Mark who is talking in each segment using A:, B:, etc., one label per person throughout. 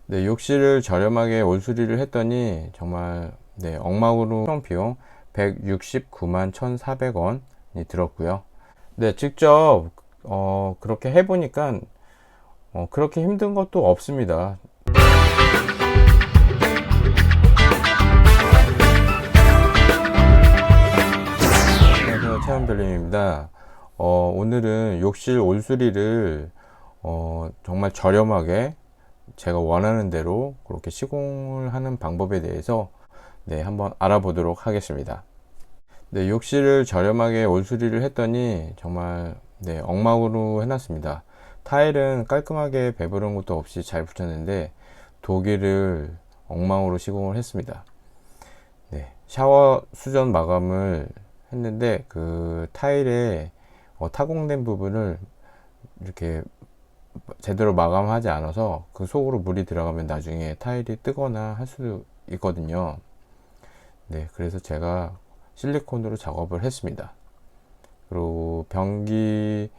A: 네, 욕실을 저렴하게 올수리를 했더니 정말 네, 엉망으로 총 비용 169만 1,400원이 들었고요. 네, 직접 그렇게 해보니까 그렇게 힘든 것도 없습니다. 안녕하세요, 체험별님입니다. 오늘은 욕실 올수리를 정말 저렴하게 제가 원하는 대로 그렇게 시공을 하는 방법에 대해서 네, 한번 알아보도록 하겠습니다. 네, 욕실을 저렴하게 올수리를 했더니 정말 네, 엉망으로 해놨습니다. 타일은 깔끔하게 배부른 것도 없이 잘 붙였는데 독일을 엉망으로 시공을 했습니다. 네, 샤워 수전 마감을 했는데 그 타일에 타공된 부분을 이렇게 제대로 마감하지 않아서 그 속으로 물이 들어가면 나중에 타일이 뜨거나 할 수도 있거든요. 네, 그래서 제가 실리콘으로 작업을 했습니다. 그리고 변기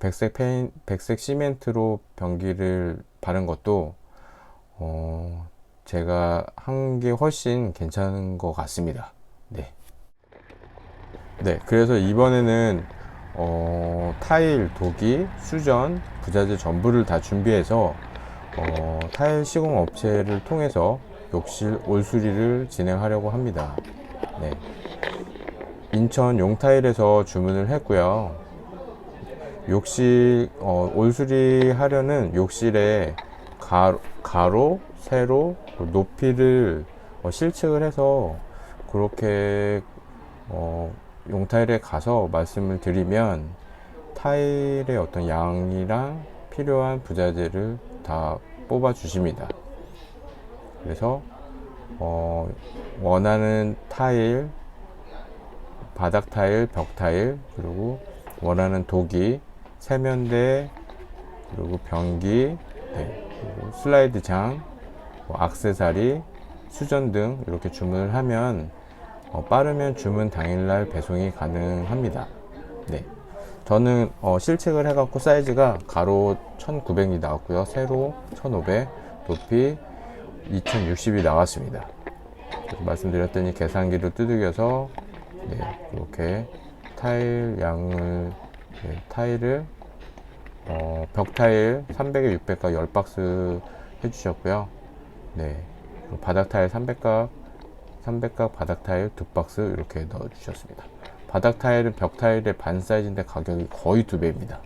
A: 백색 시멘트로 변기를 바른 것도 제가 한 게 훨씬 괜찮은 것 같습니다. 네. 네, 그래서 이번에는 타일, 도기, 수전, 부자재 전부를 다 준비해서 타일 시공 업체를 통해서 욕실 올수리를 진행하려고 합니다. 네. 인천 용타일에서 주문을 했고요. 욕실 올수리 하려는 욕실에 가로, 세로, 높이를 실측을 해서 그렇게 용타일에 가서 말씀을 드리면 타일의 어떤 양이랑 필요한 부자재를 다 뽑아 주십니다. 그래서 원하는 타일, 바닥 타일, 벽 타일, 그리고 원하는 도기, 세면대, 그리고 변기, 네, 그리고 슬라이드 장, 액세서리, 수전 등 이렇게 주문을 하면 빠르면 주문 당일날 배송이 가능합니다. 네. 저는 실측을 해갖고 사이즈가 가로 1900이 나왔고요. 세로 1500, 높이 2060이 나왔습니다. 말씀드렸더니 계산기를 두들겨서 네, 이렇게 타일 양을 네, 타일을 벽 타일 300에 600각 10박스 해주셨고요. 네, 바닥 타일 300각 바닥 타일 2박스 이렇게 넣어 주셨습니다. 바닥 타일은 벽 타일의 반 사이즈인데 가격이 거의 2배입니다.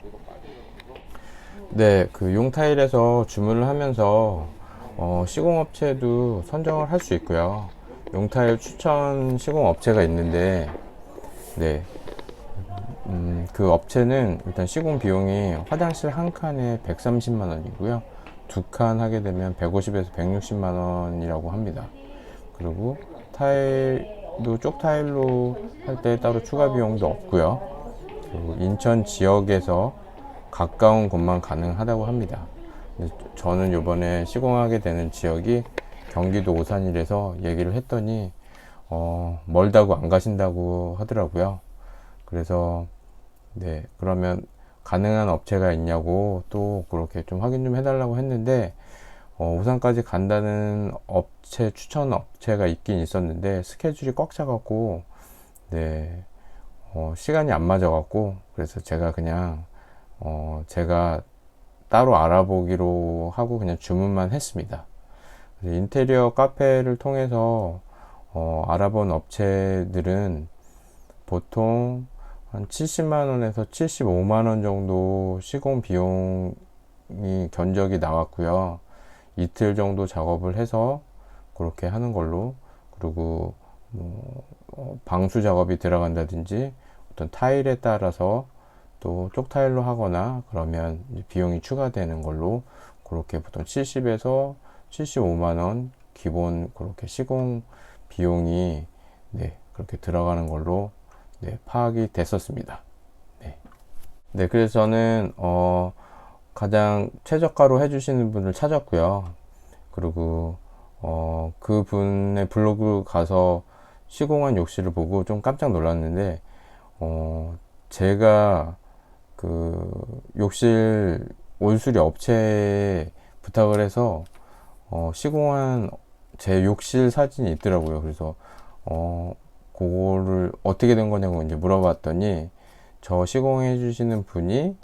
A: 네, 그 용 타일에서 주문을 하면서 시공업체도 선정을 할 수 있고요. 용 타일 추천 시공업체가 있는데 네, 그 업체는 일단 시공 비용이 화장실 한 칸에 130만 원이고요. 두 칸 하게 되면 150에서 160만 원이라고 합니다. 그리고 타일도 쪽 타일로 할 때 따로 추가 비용도 없고요. 그리고 인천 지역에서 가까운 곳만 가능하다고 합니다. 저는 이번에 시공하게 되는 지역이 경기도 오산이라서 얘기를 했더니 멀다고 안 가신다고 하더라고요. 그래서 네, 그러면 가능한 업체가 있냐고 또 그렇게 좀 확인 좀 해달라고 했는데 우산까지 간다는 업체 추천 업체가 있긴 있었는데 스케줄이 꽉 차갖고 네, 시간이 안 맞아갖고 그래서 제가 그냥 제가 따로 알아보기로 하고 그냥 주문만 했습니다. 인테리어 카페를 통해서 알아본 업체들은 보통 한 70만원에서 75만원 정도 시공 비용이 견적이 나왔고요. 이틀 정도 작업을 해서 그렇게 하는 걸로, 그리고 방수 작업이 들어간다든지 어떤 타일에 따라서 또 쪽 타일로 하거나 그러면 비용이 추가되는 걸로 그렇게 보통 70에서 75만원 기본 그렇게 시공 비용이 네, 그렇게 들어가는 걸로 네, 파악이 됐었습니다. 네. 네, 그래서 저는 가장 최저가로 해주시는 분을 찾았고요. 그리고 그 분의 블로그 가서 시공한 욕실을 보고 좀 깜짝 놀랐는데 제가 그 욕실 올수리 업체에 부탁을 해서 시공한 제 욕실 사진이 있더라고요. 그래서 그거를 어떻게 된 거냐고 이제 물어봤더니, 저 시공해 주시는 분이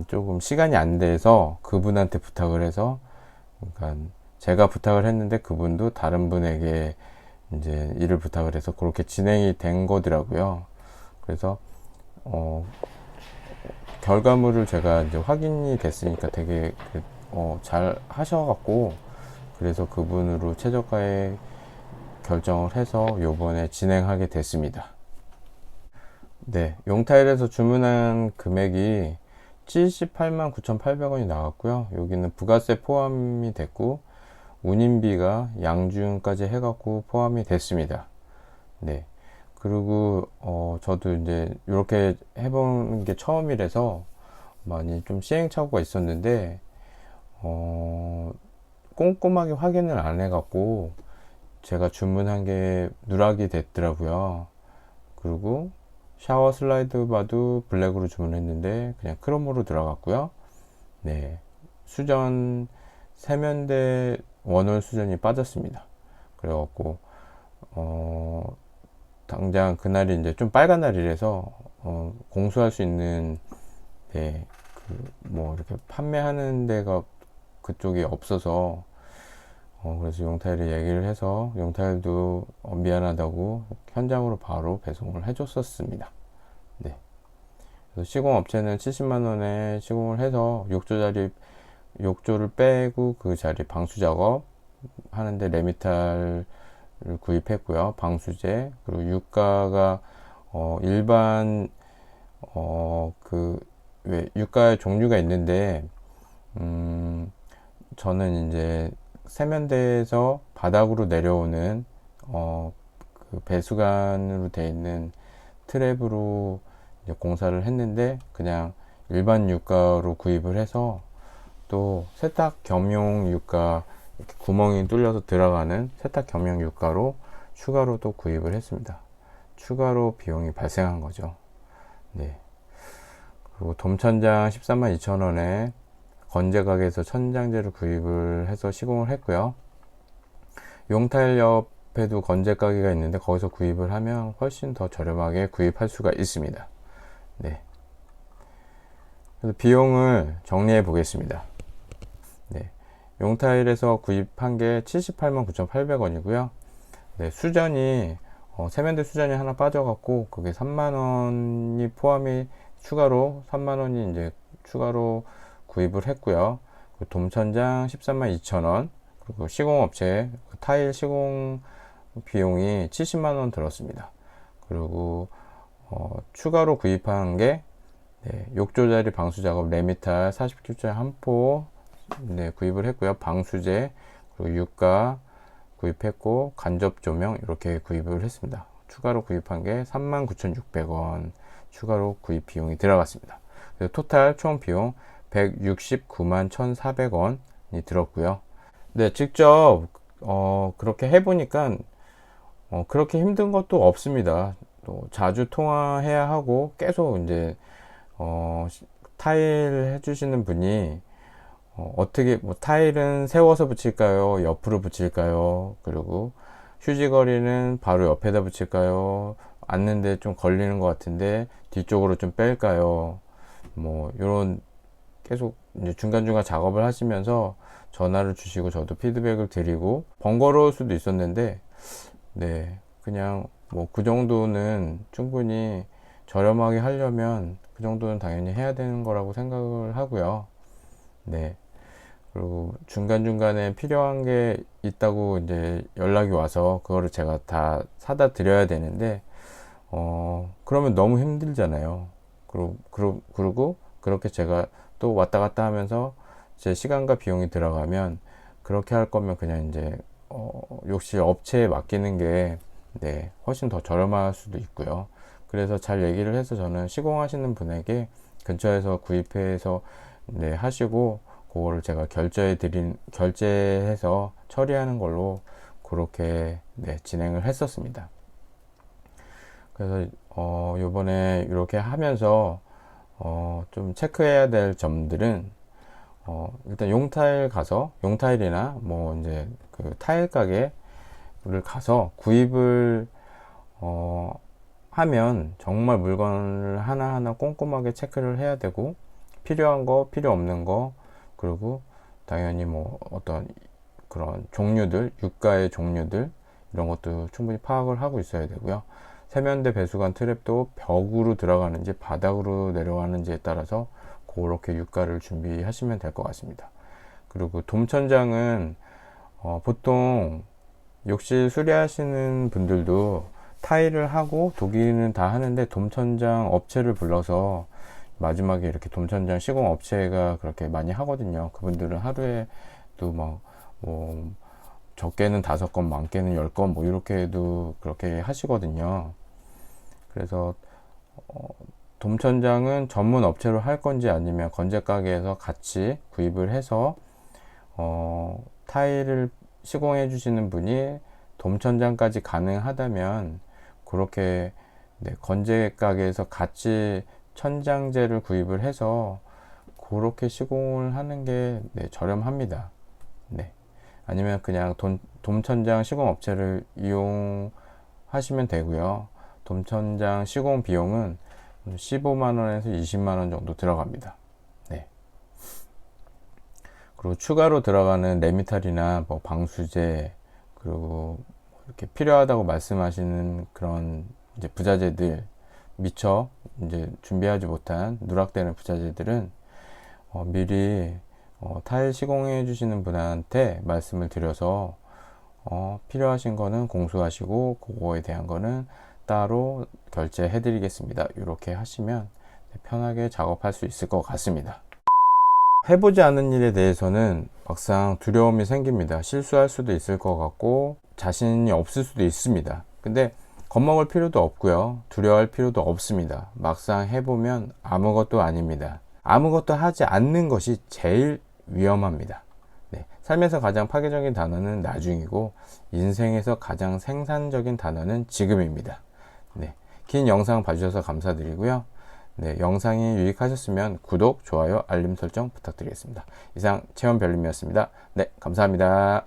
A: 조금 시간이 안 돼서 그분한테 부탁을 해서, 그러니까 제가 부탁을 했는데 그분도 다른 분에게 이제 일을 부탁을 해서 그렇게 진행이 된 거더라고요. 그래서 결과물을 제가 이제 확인이 됐으니까 되게 잘 하셔갖고, 그래서 그분으로 최저가에 결정을 해서 요번에 진행하게 됐습니다. 네, 용타일에서 주문한 금액이 78만 9,800원이 나왔고요. 여기는 부가세 포함이 됐고, 운임비가 양중까지 해갖고 포함이 됐습니다. 네. 그리고 저도 이제 이렇게 해보는 게 처음이라서 많이 좀 시행착오가 있었는데, 꼼꼼하게 확인을 안 해갖고 제가 주문한 게 누락이 됐더라고요. 그리고 샤워 슬라이드 바도 블랙으로 주문했는데 그냥 크롬으로 들어갔고요. 네, 수전 세면대 원홀 수전이 빠졌습니다. 그래갖고 당장 그날이 이제 좀 빨간 날이라서 공수할 수 있는, 네, 뭐 이렇게 판매하는 데가 그쪽이 없어서 그래서 용타일에 얘기를 해서 용타일도 미안하다고 현장으로 바로 배송을 해줬었습니다. 네. 그래서 시공업체는 70만원에 시공을 해서 욕조를 빼고 그 자리 방수 작업 하는데 레미탈을 구입했고요. 방수제, 그리고 유가가 일반 왜 유가의 종류가 있는데, 저는 이제 세면대에서 바닥으로 내려오는 그 배수관으로 되어 있는 트랩으로 이제 공사를 했는데, 그냥 일반 유가로 구입을 해서, 또 세탁 겸용 유가, 이렇게 구멍이 뚫려서 들어가는 세탁 겸용 유가로 추가로 또 구입을 했습니다. 추가로 비용이 발생한 거죠. 네. 그리고 돔천장 13만 2천원에 건재가게에서 천장재를 구입을 해서 시공을 했고요. 용타일 옆에도 건재가게가 있는데 거기서 구입을 하면 훨씬 더 저렴하게 구입할 수가 있습니다. 네. 그래서 비용을 정리해 보겠습니다. 네. 용타일에서 구입한 게 78만 9,800원이고요. 네, 수전이 세면대 수전이 하나 빠져갖고 그게 3만원이 포함이 추가로 3만원이 이제 추가로 구입을 했고요. 돔천장 13만 2천원, 그리고 시공업체 타일 시공 비용이 70만원 들었습니다. 그리고 추가로 구입한 게, 네, 욕조 자리 방수 작업 레미탈 40킬짜리 한 포, 네, 구입을 했고요. 방수제, 그리고 유가 구입했고, 간접 조명 이렇게 구입을 했습니다. 추가로 구입한 게 39,600원 추가로 구입 비용이 들어갔습니다. 그래서 토탈 총 비용 169만 1,400원이 들었고요. 네, 직접 그렇게 해보니까 그렇게 힘든 것도 없습니다. 또 자주 통화해야 하고, 계속 이제 타일 해주시는 분이 어떻게, 뭐 타일은 세워서 붙일까요? 옆으로 붙일까요? 그리고 휴지거리는 바로 옆에다 붙일까요? 앉는데 좀 걸리는 것 같은데 뒤쪽으로 좀 뺄까요? 뭐 이런 계속 이제 중간중간 작업을 하시면서 전화를 주시고 저도 피드백을 드리고, 번거로울 수도 있었는데, 네, 그냥 뭐 그 정도는 충분히 저렴하게 하려면 그 정도는 당연히 해야 되는 거라고 생각을 하고요. 네. 그리고 중간중간에 필요한 게 있다고 이제 연락이 와서 그거를 제가 다 사다 드려야 되는데, 그러면 너무 힘들잖아요. 그리고 그렇게 제가 또 왔다 갔다 하면서 제 시간과 비용이 들어가면, 그렇게 할 거면 그냥 이제 욕실 업체에 맡기는 게, 네, 훨씬 더 저렴할 수도 있고요. 그래서 잘 얘기를 해서 저는 시공하시는 분에게 근처에서 구입해서, 네, 하시고 그거를 제가 결제해서 처리하는 걸로 그렇게, 네, 진행을 했었습니다. 그래서 요번에 이렇게 하면서 좀 체크해야 될 점들은, 일단 용타일 가서, 용타일이나 뭐 이제 그 타일 가게를 가서 구입을 하면 정말 물건을 하나하나 꼼꼼하게 체크를 해야 되고, 필요한 거, 필요 없는 거, 그리고 당연히 뭐 어떤 그런 종류들, 유가의 종류들, 이런 것도 충분히 파악을 하고 있어야 되고요. 세면대 배수관 트랩도 벽으로 들어가는지 바닥으로 내려가는지에 따라서 그렇게 유가를 준비하시면 될 것 같습니다. 그리고 돔천장은 보통 욕실 수리하시는 분들도 타일을 하고 도기는 다 하는데, 돔천장 업체를 불러서 마지막에 이렇게 돔천장 시공 업체가 그렇게 많이 하거든요. 그분들은 하루에도 뭐 적게는 5건, 많게는 10건 뭐 이렇게도 그렇게 하시거든요. 그래서 돔천장은 전문 업체로 할 건지 아니면 건재 가게에서 같이 구입을 해서 타일을 시공해 주시는 분이 돔천장까지 가능하다면 그렇게, 네, 건재 가게에서 같이 천장재를 구입을 해서 그렇게 시공을 하는 게, 네, 저렴합니다. 네. 아니면 그냥 돔천장 시공 업체를 이용하시면 되고요. 돔천장 시공 비용은 15만원에서 20만원 정도 들어갑니다. 네. 그리고 추가로 들어가는 레미탈이나 뭐 방수제, 그리고 이렇게 필요하다고 말씀하시는 그런 이제 부자재들, 미처 이제 준비하지 못한 누락되는 부자재들은 미리 타일 시공해 주시는 분한테 말씀을 드려서 필요하신 거는 공수하시고, 그거에 대한 거는 따로 결제해 드리겠습니다. 이렇게 하시면 편하게 작업할 수 있을 것 같습니다. 해보지 않은 일에 대해서는 막상 두려움이 생깁니다. 실수할 수도 있을 것 같고 자신이 없을 수도 있습니다. 근데 겁먹을 필요도 없고요, 두려워할 필요도 없습니다. 막상 해보면 아무것도 아닙니다. 아무것도 하지 않는 것이 제일 위험합니다. 네, 삶에서 가장 파괴적인 단어는 나중이고, 인생에서 가장 생산적인 단어는 지금입니다. 네, 긴 영상 봐주셔서 감사드리고요. 네, 영상이 유익하셨으면 구독, 좋아요, 알림 설정 부탁드리겠습니다. 이상 체험별님이었습니다. 네, 감사합니다.